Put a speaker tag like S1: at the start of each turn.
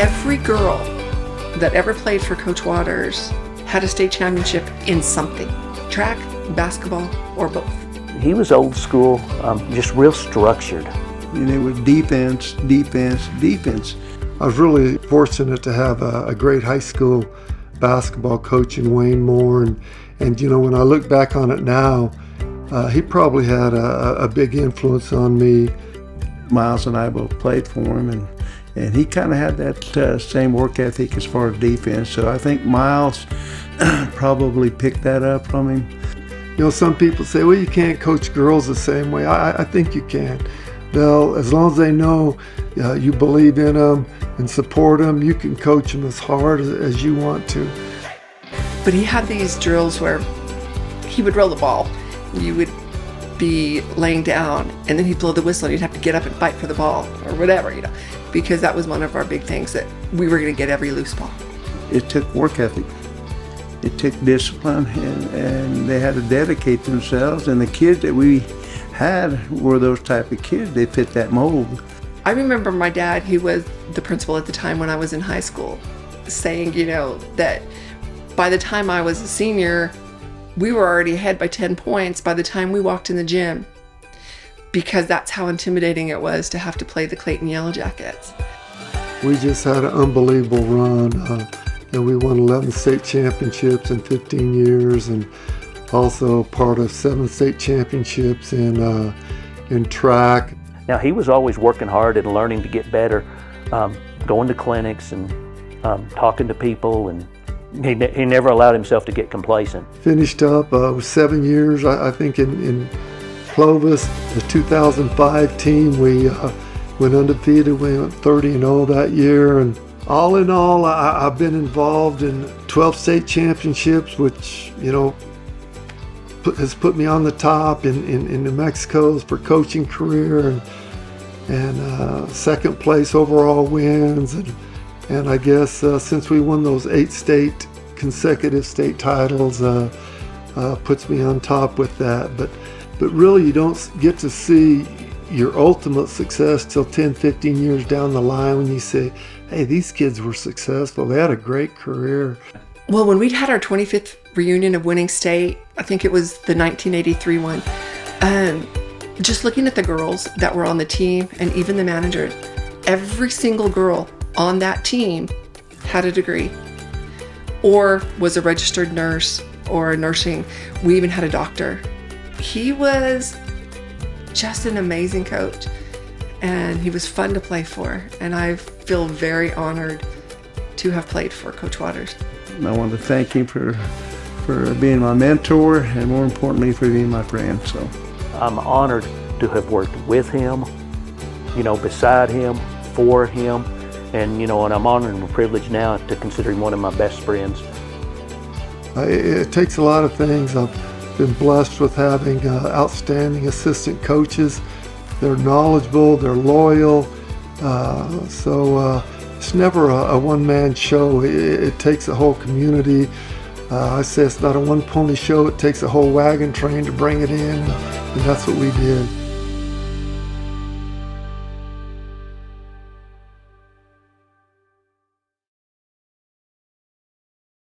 S1: Every girl that ever played for Coach Waters had a state championship in something, track, basketball, or both.
S2: He was old school, just real structured.
S3: And it was defense, defense, defense. I was really fortunate to have a great high school basketball coach in Wayne Moore. And you know, when I look back on it now, he probably had a big influence on me. Miles and I both played for him, and he kind of had that same work ethic as far as defense. So I think Miles probably picked that up from him. You know, some people say, well, you can't coach girls the same way. I think you can. Well, as long as they know you believe in them and support them, you can coach them as hard as you want to.
S1: But he had these drills where he would roll the ball. You would be laying down, and then he'd blow the whistle, and you'd have to get up and fight for the ball or whatever, you know, because that was one of our big things, that we were going to get every loose ball.
S3: It took work ethic. It took discipline, and they had to dedicate themselves, and the kids that we had were those type of kids. They fit that mold.
S1: I remember my dad, he was the principal at the time when I was in high school, saying, you know, that by the time I was a senior, we were already ahead by 10 points by the time we walked in the gym, because that's how intimidating it was to have to play the Clayton Yellow Jackets.
S3: We just had an unbelievable run. And we won 11 state championships in 15 years, and also part of 7 state championships in track.
S2: Now, he was always working hard and learning to get better, going to clinics and talking to people, and he never allowed himself to get complacent.
S3: Finished up with 7 years, I think, in Clovis. The 2005 team, we went undefeated. We went 30-0 that year, and all in all, I've been involved in 12 state championships, which, you know, has put me on the top in New Mexico's for coaching career, and second place overall wins, and I guess since we won those 8 consecutive state titles, puts me on top with that. But really, you don't get to see your ultimate success till 10, 15 years down the line, when you say, hey, these kids were successful. They had a great career.
S1: Well, when we'd had our 25th reunion of winning state, I think it was the 1983 one, just looking at the girls that were on the team and even the managers, every single girl on that team had a degree or was a registered nurse or nursing. We even had a doctor. He was just an amazing coach, and he was fun to play for, and I feel very honored to have played for Coach Waters.
S3: I want to thank him for being my mentor, and more importantly, for being my friend. So
S2: I'm honored to have worked with him, you know, beside him, for him, and, you know, and I'm honored and privileged now to consider him one of my best friends.
S3: It takes a lot of things. I've been blessed with having outstanding assistant coaches. They're knowledgeable, they're loyal, so it's never a one-man show. It takes a whole community. I say it's not a one-pony show. It takes a whole wagon train to bring it in, and that's what we did.